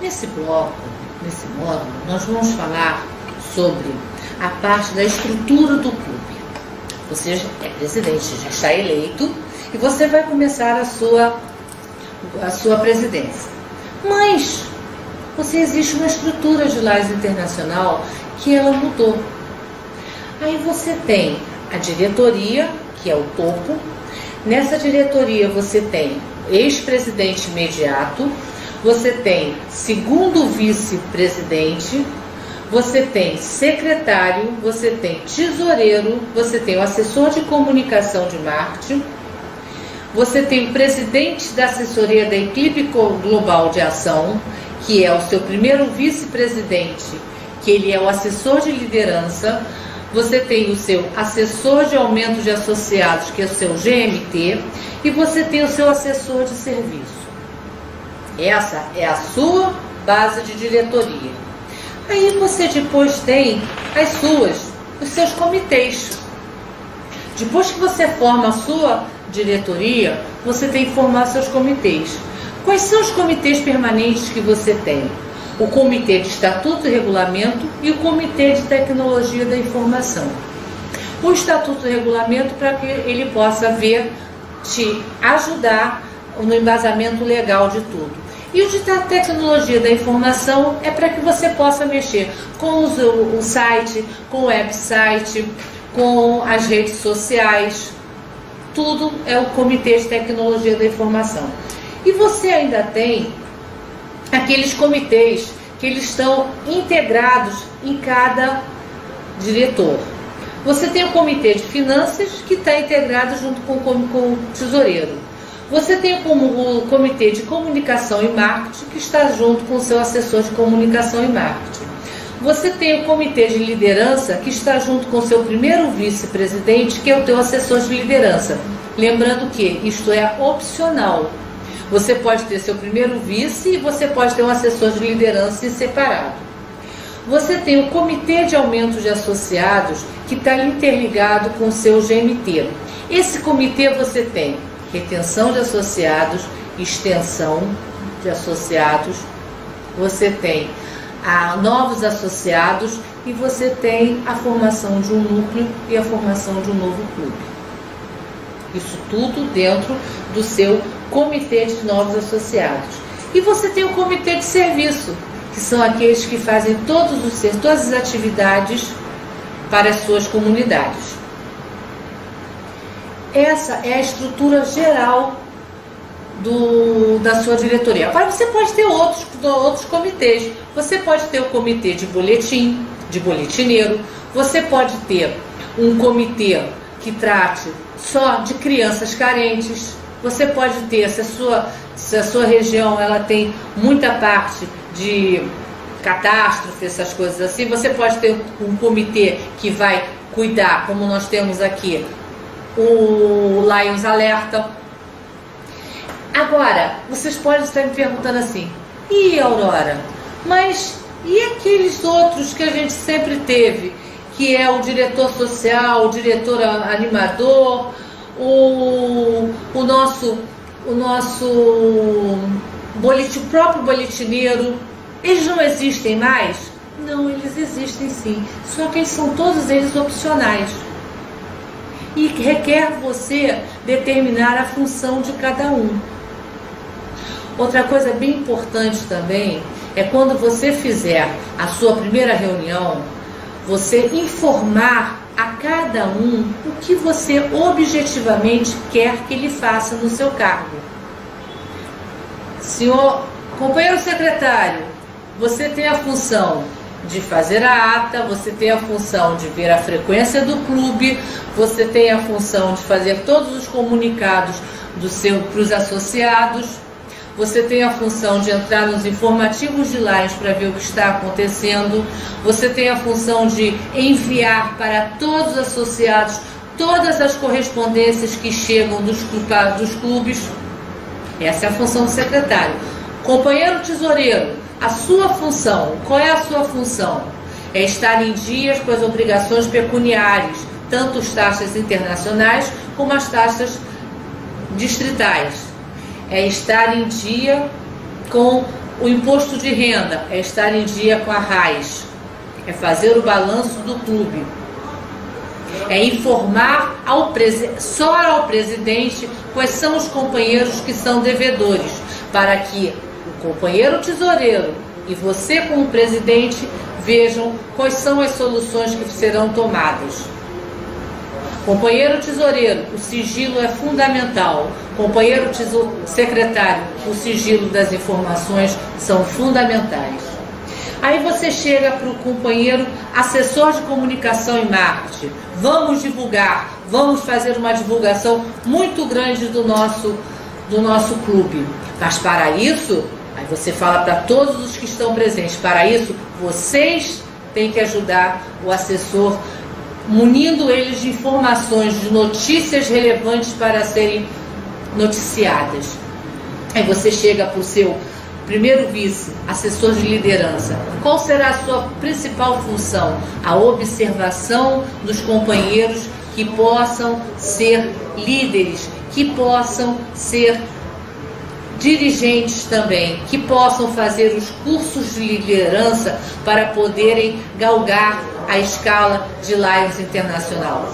Nesse bloco, nesse módulo, nós vamos falar sobre a parte da estrutura do clube. Você é presidente, já está eleito e você vai começar a sua presidência. Mas existe uma estrutura de Lages Internacional que ela mudou. Aí você tem a diretoria, que é o topo. Nessa diretoria você tem ex-presidente imediato, você tem segundo vice-presidente, você tem secretário, você tem tesoureiro, você tem o assessor de comunicação de marketing, você tem o presidente da assessoria da equipe global de ação, que é o seu primeiro vice-presidente, que ele é o assessor de liderança. Você tem o seu assessor de aumento de associados, que é o seu GMT, e você tem o seu assessor de serviço. Essa é a sua base de diretoria. Aí você depois tem os seus comitês. Depois que você forma a sua diretoria, você tem que formar seus comitês. Quais são os comitês permanentes que você tem? O Comitê de Estatuto e Regulamento e o Comitê de Tecnologia da Informação. O Estatuto e Regulamento para que ele possa te ajudar no embasamento legal de tudo. E o de Tecnologia da Informação é para que você possa mexer com o site, com o website, com as redes sociais. Tudo é o Comitê de Tecnologia da Informação. E você ainda tem aqueles comitês que eles estão integrados em cada diretor. Você tem o Comitê de Finanças, que está integrado junto com o tesoureiro. Você tem o Comitê de Comunicação e Marketing, que está junto com o seu assessor de comunicação e marketing. Você tem o Comitê de Liderança, que está junto com o seu primeiro vice-presidente, que é o teu assessor de liderança. Lembrando que isto é opcional. Você pode ter seu primeiro vice e você pode ter um assessor de liderança separado. Você tem o Comitê de Aumento de Associados, que está interligado com o seu GMT. Esse comitê você tem retenção de associados, extensão de associados, você tem novos associados e você tem a formação de um núcleo e a formação de um novo clube. Isso tudo dentro do seu Comitê de Novos Associados. E você tem o Comitê de Serviço, que são aqueles que fazem todas as atividades para as suas comunidades. Essa é a estrutura geral da sua diretoria. Agora você pode ter outros comitês. Você pode ter o comitê de boletim, de boletineiro. Você pode ter um comitê que trate só de crianças carentes. Você pode ter, se a sua região ela tem muita parte de catástrofe, essas coisas assim, você pode ter um comitê que vai cuidar, como nós temos aqui, o Lions Alerta. Agora, vocês podem estar me perguntando assim, e Aurora, mas e aqueles outros que a gente sempre teve, que é o diretor social, o diretor animador, o próprio boletineiro, eles não existem mais? Não, eles existem sim, só que são todos eles opcionais. E requer você determinar a função de cada um. Outra coisa bem importante também é quando você fizer a sua primeira reunião, você informar a cada um o que você objetivamente quer que ele faça no seu cargo. Senhor companheiro secretário, você tem a função de fazer a ata, você tem a função de ver a frequência do clube, você tem a função de fazer todos os comunicados para os associados, você tem a função de entrar nos informativos de Lages para ver o que está acontecendo, você tem a função de enviar para todos os associados todas as correspondências que chegam dos clubes. Essa é a função do secretário. Companheiro tesoureiro, a sua função, qual é a sua função? É estar em dias com as obrigações pecuniárias, tanto as taxas internacionais como as taxas distritais. É estar em dia com O imposto de renda é estar em dia com a RAIS, é fazer o balanço do clube, é informar só ao presidente quais são os companheiros que são devedores, para que o companheiro tesoureiro e você como presidente vejam quais são as soluções que serão tomadas. Companheiro tesoureiro, o sigilo é fundamental. Companheiro secretário, o sigilo das informações são fundamentais. Aí você chega para o companheiro assessor de comunicação e marketing. Vamos divulgar, vamos fazer uma divulgação muito grande do nosso clube. Mas para isso, aí você fala para todos os que estão presentes, para isso vocês têm que ajudar o assessor, munindo eles de informações, de notícias relevantes para serem noticiadas. Aí você chega para o seu primeiro vice, assessor de liderança. Qual será a sua principal função? A observação dos companheiros que possam ser líderes, que possam ser dirigentes também, que possam fazer os cursos de liderança para poderem galgar a escala de Lions Internacional.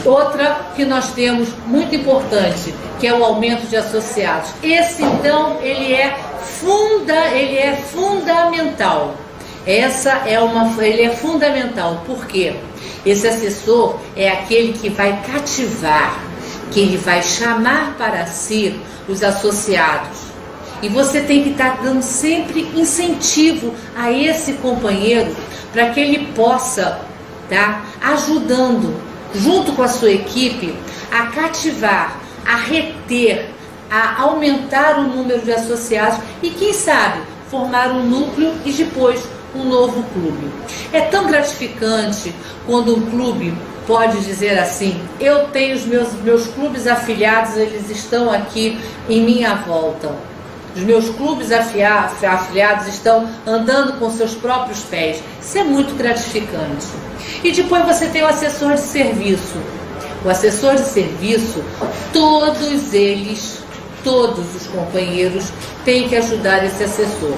Outra que nós temos muito importante, que é o aumento de associados. Esse então ele é fundamental. Ele é fundamental. Por quê? Esse assessor é aquele que vai cativar, que ele vai chamar para si os associados. E você tem que estar dando sempre incentivo a esse companheiro para que ele possa estar ajudando, junto com a sua equipe, a cativar, a reter, a aumentar o número de associados e, quem sabe, formar um núcleo e depois um novo clube. É tão gratificante quando um clube pode dizer assim: eu tenho os meus clubes afiliados, eles estão aqui em minha volta. Os meus clubes afiliados estão andando com seus próprios pés. Isso é muito gratificante. E depois você tem o assessor de serviço. O assessor de serviço, todos eles, todos os companheiros têm que ajudar esse assessor.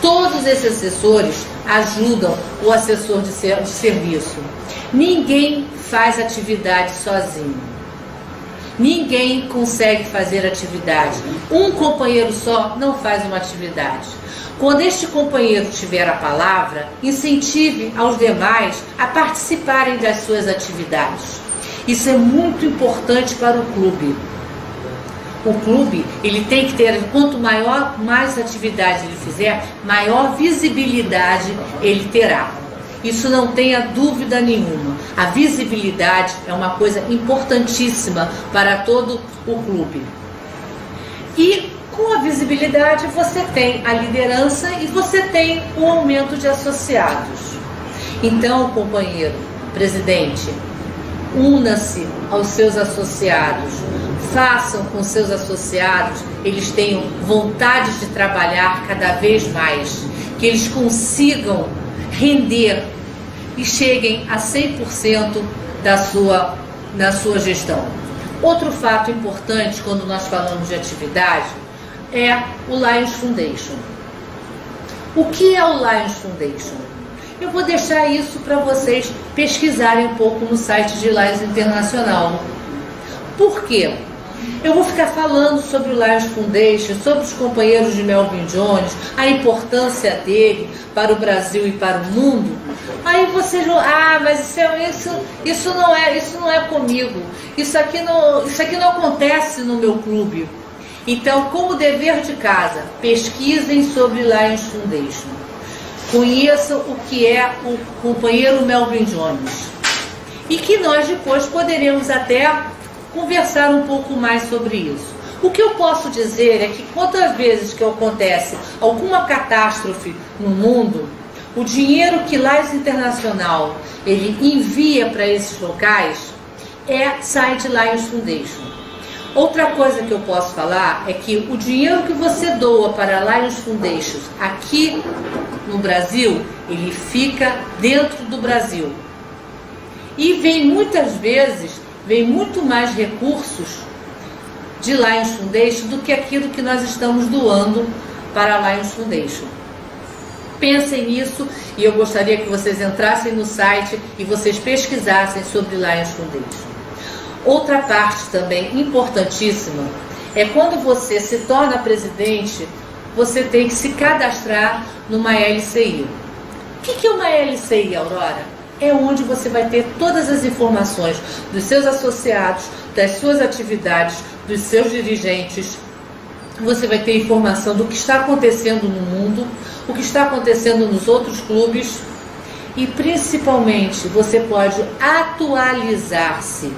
Todos esses assessores ajudam o assessor de serviço. Ninguém faz atividade sozinho. Ninguém consegue fazer atividade. Um companheiro só não faz uma atividade. Quando este companheiro tiver a palavra, incentive aos demais a participarem das suas atividades. Isso é muito importante para o clube. O clube, ele tem que ter, quanto mais atividade ele fizer, maior visibilidade ele terá. Isso não tenha dúvida nenhuma. A visibilidade é uma coisa importantíssima para todo o clube. E com a visibilidade você tem a liderança e você tem o aumento de associados. Então, companheiro, presidente, una-se aos seus associados. Façam com seus associados, eles tenham vontade de trabalhar cada vez mais, que eles consigam render e cheguem a 100% da sua gestão. Outro fato importante quando nós falamos de atividade é o Lions Foundation. O que é o Lions Foundation? Eu vou deixar isso para vocês pesquisarem um pouco no site de Lions Internacional. Por quê? Eu vou ficar falando sobre o Lions Foundation, sobre os companheiros de Melvin Jones, a importância dele para o Brasil e para o mundo. Aí vocês vão, mas isso não é comigo. Isso aqui não acontece no meu clube. Então, como dever de casa, pesquisem sobre Lions Foundation. Conheçam o que é o companheiro Melvin Jones. E que nós depois poderemos até conversar um pouco mais sobre isso. O que eu posso dizer é que quantas vezes que acontece alguma catástrofe no mundo, o dinheiro que Lions Internacional ele envia para esses locais sai de Lions Foundation. Outra coisa que eu posso falar é que o dinheiro que você doa para Lions Foundation aqui no Brasil, ele fica dentro do Brasil. E muitas vezes vem muito mais recursos de Lions Foundation do que aquilo que nós estamos doando para a Lions Foundation. Pensem nisso e eu gostaria que vocês entrassem no site e vocês pesquisassem sobre Lions Foundation. Outra parte também importantíssima é quando você se torna presidente, você tem que se cadastrar numa LCI. O que é uma LCI, Aurora? É onde você vai ter todas as informações dos seus associados, das suas atividades, dos seus dirigentes. Você vai ter informação do que está acontecendo no mundo, o que está acontecendo nos outros clubes e principalmente você pode atualizar-se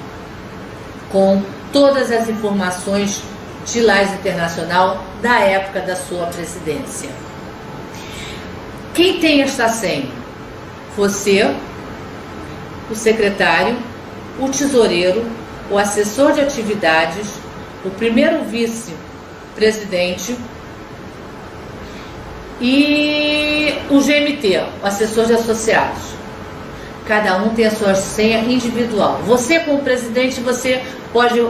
com todas as informações de Lions Internacional da época da sua presidência. Quem tem esta senha? Você, o secretário, o tesoureiro, o assessor de atividades, o primeiro vice-presidente e o GMT, o assessor de associados. Cada um tem a sua senha individual. Você, como presidente, você pode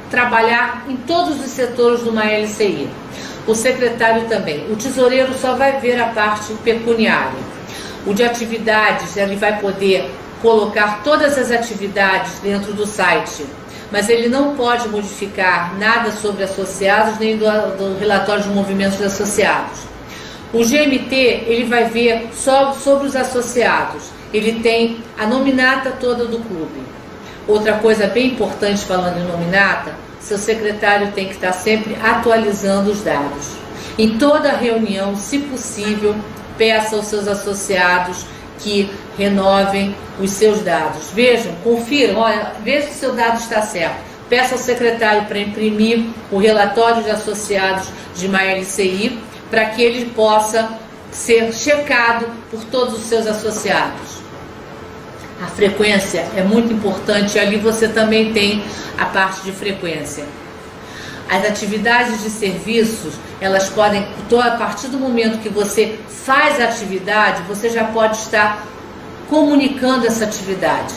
trabalhar em todos os setores de uma LCI. O secretário também. O tesoureiro só vai ver a parte pecuniária. O de atividades, ele vai poder colocar todas as atividades dentro do site, mas ele não pode modificar nada sobre associados, nem do relatório de movimentos de associados. O GMT, ele vai ver só sobre os associados. Ele tem a nominata toda do clube. Outra coisa bem importante falando em nominata, seu secretário tem que estar sempre atualizando os dados. Em toda reunião, se possível, peça aos seus associados que renovem os seus dados. Vejam, confiram, olha, veja se o seu dado está certo. Peça ao secretário para imprimir o relatório de associados de uma LCI para que ele possa ser checado por todos os seus associados. A frequência é muito importante, ali você também tem a parte de frequência. As atividades de serviços, elas podem, a partir do momento que você faz a atividade, você já pode estar comunicando essa atividade.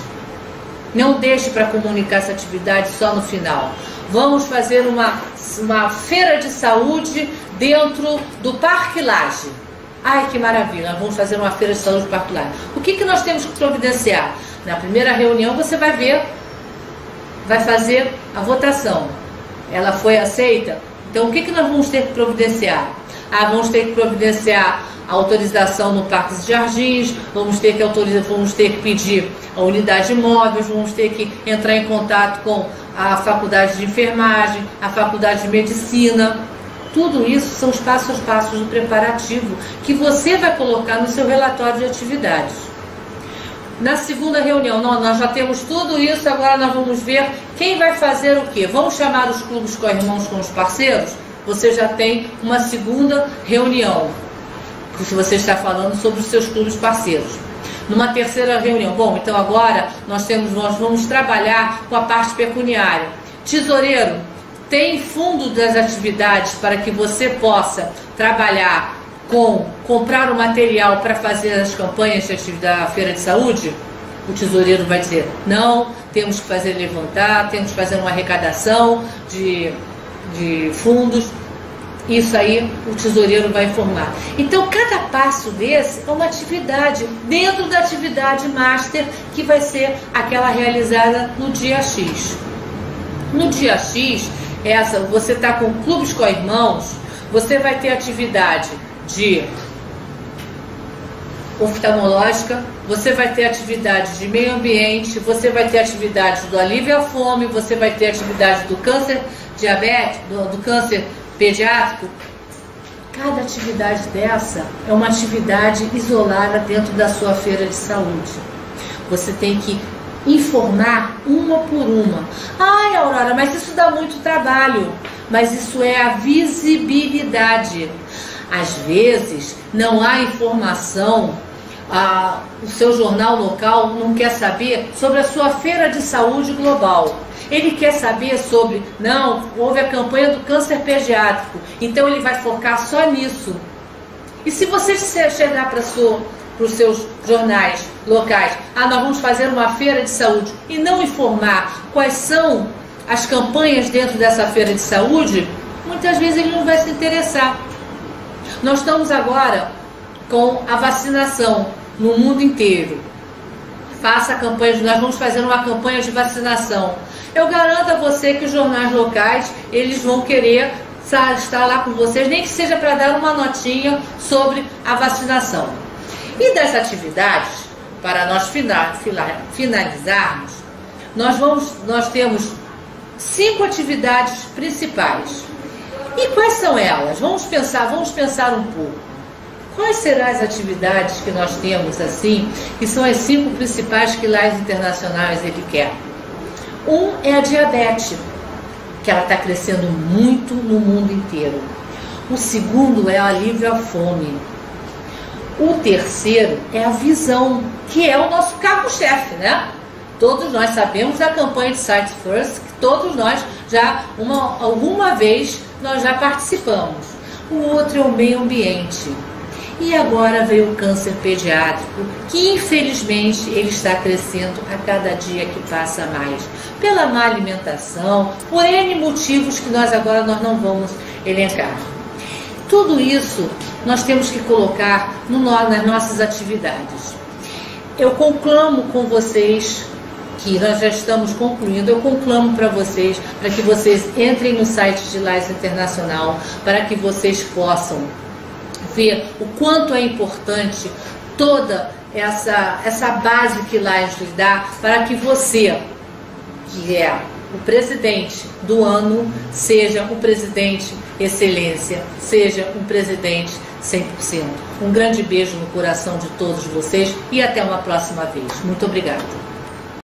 Não deixe para comunicar essa atividade só no final. Vamos fazer uma feira de saúde dentro do Parque Lage. Ai, que maravilha, nós vamos fazer uma feira de saúde no Parque Lage. O que nós temos que providenciar? Na primeira reunião você vai ver, vai fazer a votação. Ela foi aceita? Então o que nós vamos ter que providenciar? Vamos ter que providenciar a autorização no Parque dos Jardins, vamos ter que pedir a unidade de imóveis, vamos ter que entrar em contato com a faculdade de enfermagem, a faculdade de medicina. Tudo isso são os passos a passos do preparativo que você vai colocar no seu relatório de atividades. Na segunda reunião, nós já temos tudo isso, agora nós vamos ver quem vai fazer o quê. Vamos chamar os clubes co-irmãos com os parceiros? Você já tem uma segunda reunião, se você está falando sobre os seus clubes parceiros. Numa terceira reunião, bom, então agora nós vamos trabalhar com a parte pecuniária. Tesoureiro, tem fundo das atividades para que você possa trabalhar com comprar o material para fazer as campanhas da feira de saúde? O tesoureiro vai dizer, não, temos que fazer levantar, temos que fazer uma arrecadação de fundos. Isso aí o tesoureiro vai informar. Então cada passo desse é uma atividade dentro da atividade master, que vai ser aquela realizada no dia X. No dia X, você está com clubes co-irmãos, você vai ter atividade de oftalmológica, você vai ter atividade de meio ambiente, você vai ter atividade do alívio à fome, você vai ter atividade do câncer diabético, do câncer pediátrico. Cada atividade dessa é uma atividade isolada dentro da sua feira de saúde. Você tem que informar uma por uma. Ai, Aurora, mas isso dá muito trabalho. Mas isso é a visibilidade. Às vezes não há informação, o seu jornal local não quer saber sobre a sua feira de saúde global. Ele quer saber sobre, não, houve a campanha do câncer pediátrico, então ele vai focar só nisso. E se você chegar para os seus jornais locais, nós vamos fazer uma feira de saúde, e não informar quais são as campanhas dentro dessa feira de saúde, muitas vezes ele não vai se interessar. Nós estamos agora com a vacinação no mundo inteiro. Faça a campanha, nós vamos fazer uma campanha de vacinação. Eu garanto a você que os jornais locais, eles vão querer estar lá com vocês, nem que seja para dar uma notinha sobre a vacinação. E das atividades, para nós finalizarmos, nós temos 5 atividades principais. E quais são elas? Vamos pensar um pouco. Quais serão as atividades que nós temos assim, que são as 5 principais que Lives Internacionais ele quer? Um é a diabetes, que ela está crescendo muito no mundo inteiro. O segundo é o alívio à fome. O terceiro é a visão, que é o nosso carro-chefe, né? Todos nós sabemos da campanha de Sight First, que todos nós já, alguma vez, nós já participamos. O outro é o meio ambiente. E agora veio o câncer pediátrico, que infelizmente ele está crescendo a cada dia que passa mais. Pela má alimentação, por N motivos que nós não vamos elencar. Tudo isso nós temos que colocar nas nossas atividades. Eu conclamo com vocês, que nós já estamos concluindo, eu conclamo para vocês, para que vocês entrem no site de Lives Internacional, para que vocês possam ver o quanto é importante toda essa base que Lives lhe dá, para que você, que é o presidente do ano, seja um presidente excelência, seja um presidente 100%. Um grande beijo no coração de todos vocês e até uma próxima vez. Muito obrigada.